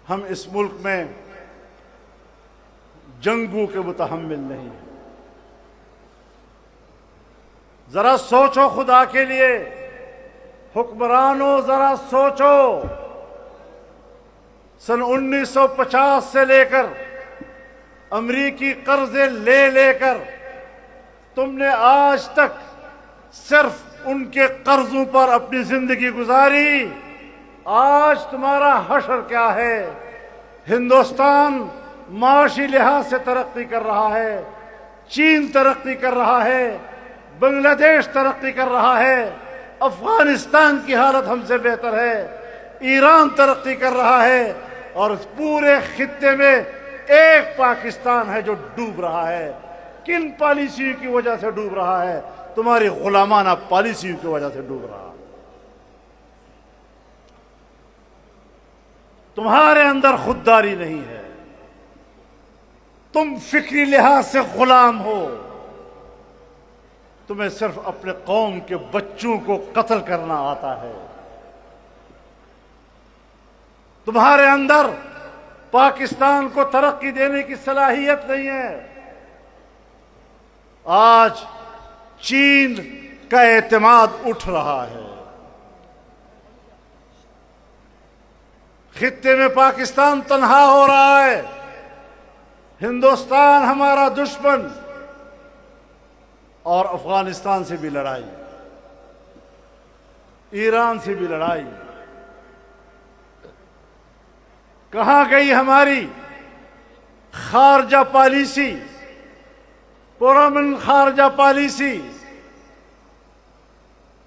ہم اس ملک میں جنگوں کے متحمل نہیں ہیں۔ ذرا سوچو خدا کے لیے، حکمرانوں ذرا سوچو۔ سن 1950 سے لے کر امریکی قرضے لے لے کر تم نے آج تک صرف ان کے قرضوں پر اپنی زندگی گزاری۔ آج تمہارا حشر کیا ہے؟ ہندوستان معاشی لحاظ سے ترقی کر رہا ہے، چین ترقی کر رہا ہے، بنگلہ دیش ترقی کر رہا ہے، افغانستان کی حالت ہم سے بہتر ہے، ایران ترقی کر رہا ہے، اور اس پورے خطے میں ایک پاکستان ہے جو ڈوب رہا ہے۔ کن پالیسیوں کی وجہ سے ڈوب رہا ہے؟ تمہاری غلامانہ پالیسیوں کی وجہ سے ڈوب رہا ہے۔ تمہارے اندر خودداری نہیں ہے، تم فکری لحاظ سے غلام ہو۔ تمہیں صرف اپنے قوم کے بچوں کو قتل کرنا آتا ہے۔ تمہارے اندر پاکستان کو ترقی دینے کی صلاحیت نہیں ہے۔ آج چین کا اعتماد اٹھ رہا ہے، خطے میں پاکستان تنہا ہو رہا ہے۔ ہندوستان ہمارا دشمن، اور افغانستان سے بھی لڑائی، ایران سے بھی لڑائی۔ کہاں گئی ہماری خارجہ پالیسی، پرامن خارجہ پالیسی،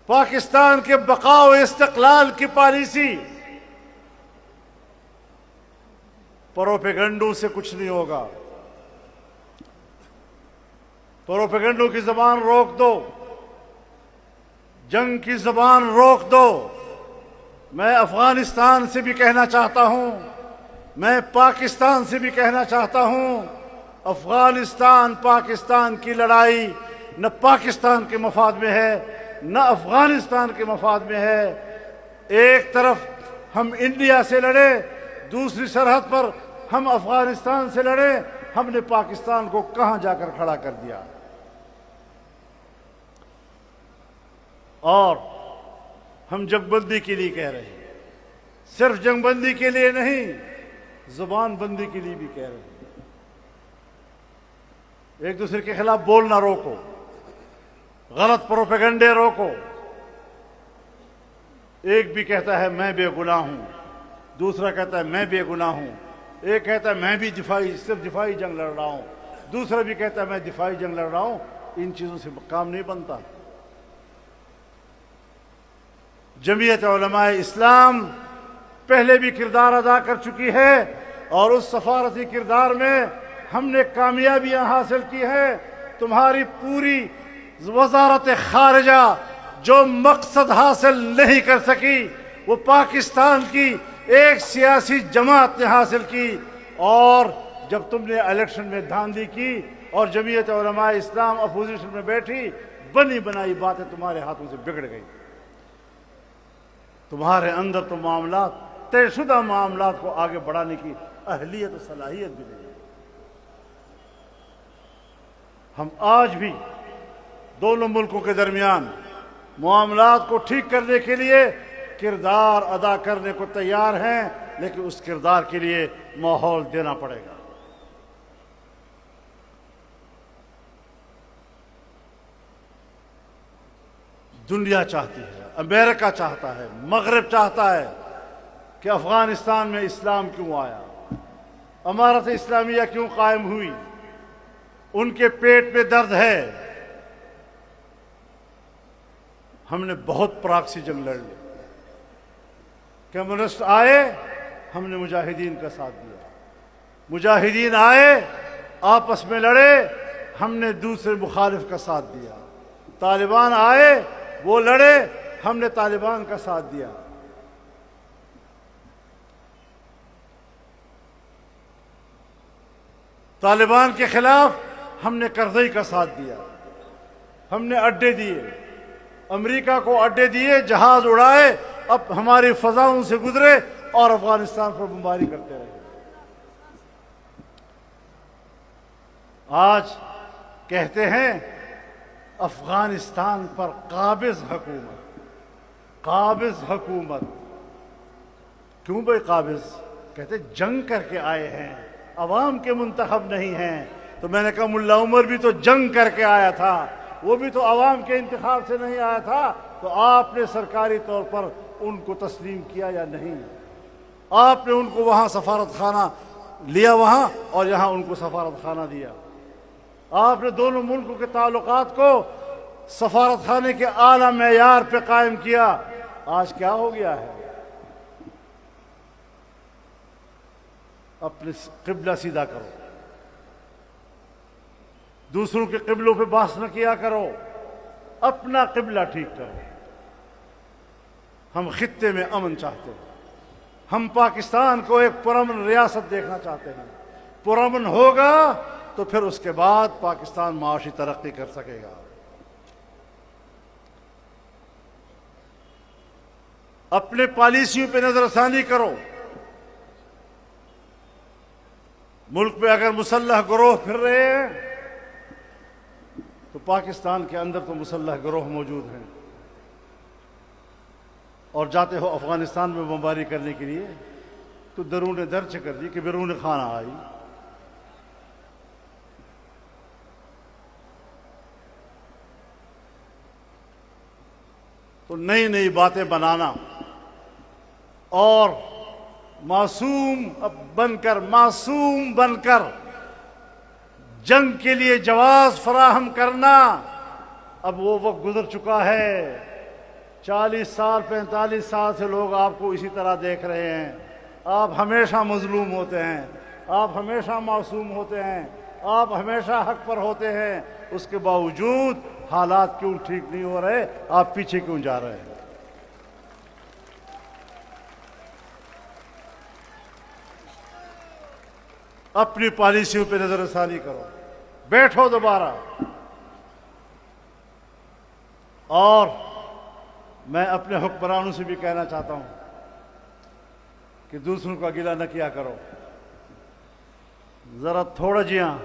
پاکستان کے بقا و استقلال کی پالیسی؟ پروپیگنڈوں سے کچھ نہیں ہوگا۔ پروپیگنڈوں کی زبان روک دو، جنگ کی زبان روک دو۔ میں افغانستان سے بھی کہنا چاہتا ہوں، میں پاکستان سے بھی کہنا چاہتا ہوں، افغانستان پاکستان کی لڑائی نہ پاکستان کے مفاد میں ہے نہ افغانستان کے مفاد میں ہے۔ ایک طرف ہم انڈیا سے لڑے، دوسری سرحد پر ہم افغانستان سے لڑے۔ ہم نے پاکستان کو کہاں جا کر کھڑا کر دیا؟ اور ہم جنگ بندی کے لیے کہہ رہے ہیں، صرف جنگ بندی کے لیے نہیں، زبان بندی کے لیے بھی کہہ رہے ہیں۔ ایک دوسرے کے خلاف بولنا روکو، غلط پروپیگنڈے روکو۔ ایک بھی کہتا ہے میں بے گناہ ہوں، دوسرا کہتا ہے میں بے گناہ ہوں، ایک کہتا ہے میں بھی صرف دفاعی جنگ لڑ رہا ہوں، دوسرا بھی کہتا ہے میں دفاعی جنگ لڑ رہا ہوں۔ ان چیزوں سے کام نہیں بنتا۔ جمعیت علماء اسلام پہلے بھی کردار ادا کر چکی ہے، اور اس سفارتی کردار میں ہم نے کامیابیاں حاصل کی ہیں۔ تمہاری پوری وزارت خارجہ جو مقصد حاصل نہیں کر سکی، وہ پاکستان کی ایک سیاسی جماعت نے حاصل کی۔ اور جب تم نے الیکشن میں دھاندلی کی اور جمعیت علماء اسلام اپوزیشن میں بیٹھی، بنی بنائی باتیں تمہارے ہاتھوں سے بگڑ گئی۔ تمہارے اندر تو معاملات، طے شدہ معاملات کو آگے بڑھانے کی اہلیت و صلاحیت بھی نہیں ہے۔ ہم آج بھی دونوں ملکوں کے درمیان معاملات کو ٹھیک کرنے کے لیے کردار ادا کرنے کو تیار ہیں، لیکن اس کردار کے لیے ماحول دینا پڑے گا۔ دنیا چاہتی ہے، امریکہ چاہتا ہے، مغرب چاہتا ہے کہ افغانستان میں اسلام کیوں آیا، امارت اسلامیہ کیوں قائم ہوئی۔ ان کے پیٹ میں درد ہے۔ ہم نے بہت پراکسی جنگ لڑ لی، کمیونسٹ آئے، ہم نے مجاہدین کا ساتھ دیا، مجاہدین آئے آپس میں لڑے، ہم نے دوسرے مخالف کا ساتھ دیا، طالبان آئے وہ لڑے، ہم نے طالبان کا ساتھ دیا۔ طالبان کے خلاف ہم نے کرزئی کا ساتھ دیا، ہم نے اڈے دیے، امریکہ کو اڈے دیے، جہاز اڑائے، اب ہماری فضاؤں سے گزرے اور افغانستان پر بمباری کرتے رہے. آج کہتے ہیں افغانستان پر قابض حکومت. کیوں بھائی قابض؟ کہتے جنگ کر کے آئے ہیں، عوام کے منتخب نہیں ہیں. تو میں نے کہا ملا عمر بھی تو جنگ کر کے آیا تھا، وہ بھی تو عوام کے انتخاب سے نہیں آیا تھا. تو آپ نے سرکاری طور پر ان کو تسلیم کیا یا نہیں؟ آپ نے ان کو وہاں سفارت خانہ لیا وہاں، اور یہاں ان کو سفارت خانہ دیا. آپ نے دونوں ملکوں کے تعلقات کو سفارت خانے کے اعلیٰ معیار پہ قائم کیا. آج کیا ہو گیا ہے؟ اپنے قبلہ سیدھا کرو، دوسروں کے قبلوں پہ بحث نہ کیا کرو، اپنا قبلہ ٹھیک کرو. ہم خطے میں امن چاہتے ہیں، ہم پاکستان کو ایک پرامن ریاست دیکھنا چاہتے ہیں. پرامن ہوگا تو پھر اس کے بعد پاکستان معاشی ترقی کر سکے گا. اپنے پالیسیوں پہ نظر ثانی کرو. ملک میں اگر مسلح گروہ پھر رہے ہیں تو پاکستان کے اندر تو مسلح گروہ موجود ہیں، اور جاتے ہو افغانستان میں بمباری کرنے کے لیے تو درون درچ کر دی کہ بیرون خانہ آئی. تو نئی نئی باتیں بنانا اور معصوم بن کر جنگ کے لیے جواز فراہم کرنا، اب وہ وقت گزر چکا ہے. 40 سال 45 سال سے لوگ آپ کو اسی طرح دیکھ رہے ہیں. آپ ہمیشہ مظلوم ہوتے ہیں، آپ ہمیشہ معصوم ہوتے ہیں، آپ ہمیشہ حق پر ہوتے ہیں. اس کے باوجود حالات کیوں ٹھیک نہیں ہو رہے؟ آپ پیچھے کیوں جا رہے ہیں؟ اپنی پالیسیوں پہ نظر ثانی کرو، بیٹھو دوبارہ. اور میں اپنے حکمرانوں سے بھی کہنا چاہتا ہوں کہ دوسروں کا گلہ نہ کیا کرو. ذرا تھوڑا جیاں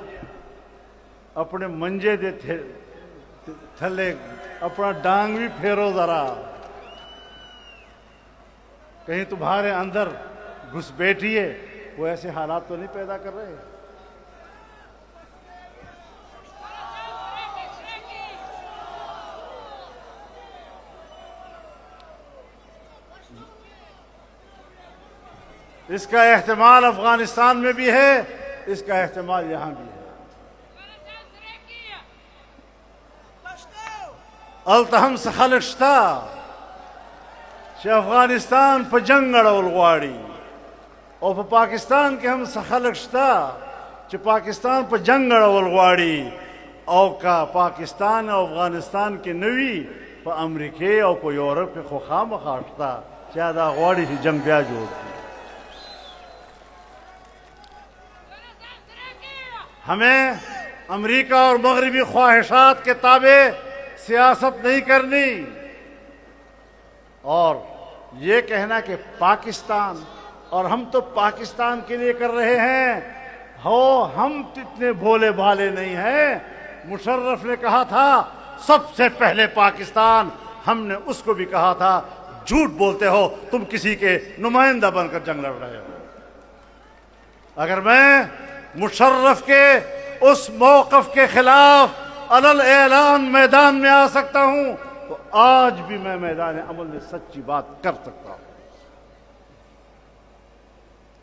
اپنے منجے دے تھلے اپنا ڈانگ بھی پھیرو ذرا. کہیں تمہارے اندر گھس بیٹھیے وہ ایسے حالات تو نہیں پیدا کر رہے. اس کا احتمال افغانستان میں بھی ہے، اس کا احتمال یہاں بھی ہے. التهم خلق شتا چې افغانستان په جنگ اړول غواړي، او په پاکستان کې هم خلق شتا چې پاکستان په جنگ اړول غواړي. او کا پاکستان او افغانستان کې نوي په امریکې او په یورپ کې خو خامخا شتا چې دا غواړي چې جنگ بیا جوړ کړي. ہمیں امریکہ اور مغربی خواہشات کے تابع سیاست نہیں کرنی، اور یہ کہنا کہ پاکستان اور ہم تو پاکستان کے لیے کر رہے ہیں، ہم اتنے بھولے بھالے نہیں ہیں. مشرف نے کہا تھا سب سے پہلے پاکستان، ہم نے اس کو بھی کہا تھا جھوٹ بولتے ہو، تم کسی کے نمائندہ بن کر جنگ لڑ رہے ہو. اگر میں مشرف کے اس موقف کے خلاف علل اعلان میدان میں آ سکتا ہوں تو آج بھی میں میدان عمل میں سچی بات کر سکتا ہوں.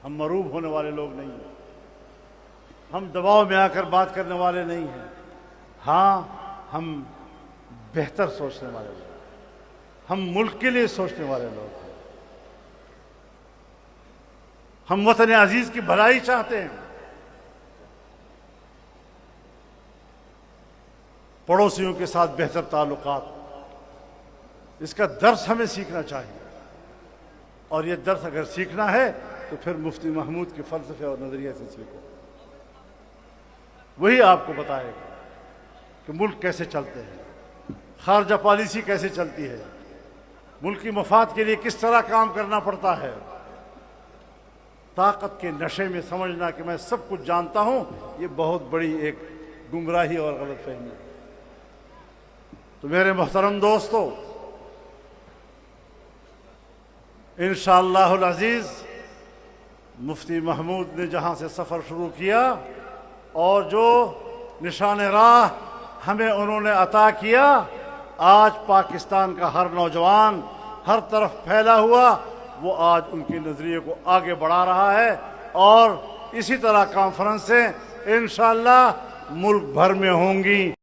ہم مروب ہونے والے لوگ نہیں ہیں، ہم دباؤ میں آ کر بات کرنے والے نہیں ہیں. ہاں ہم بہتر سوچنے والے لوگ ہیں، ہم ملک کے لیے سوچنے والے لوگ ہیں، ہم وطن عزیز کی بھلائی چاہتے ہیں. پڑوسیوں کے ساتھ بہتر تعلقات، اس کا درس ہمیں سیکھنا چاہیے. اور یہ درس اگر سیکھنا ہے تو پھر مفتی محمود کے فلسفے اور نظریے سے سیکھو. وہی آپ کو بتائے گا کہ ملک کیسے چلتے ہیں، خارجہ پالیسی کیسے چلتی ہے، ملک کی مفاد کے لیے کس طرح کام کرنا پڑتا ہے. طاقت کے نشے میں سمجھنا کہ میں سب کچھ جانتا ہوں، یہ بہت بڑی ایک گمراہی اور غلط فہمی ہے۔ تو میرے محترم دوستو، انشاءاللہ العزیز مفتی محمود نے جہاں سے سفر شروع کیا اور جو نشان راہ ہمیں انہوں نے عطا کیا، آج پاکستان کا ہر نوجوان ہر طرف پھیلا ہوا وہ آج ان کے نظریے کو آگے بڑھا رہا ہے، اور اسی طرح کانفرنسیں انشاءاللہ ملک بھر میں ہوں گی۔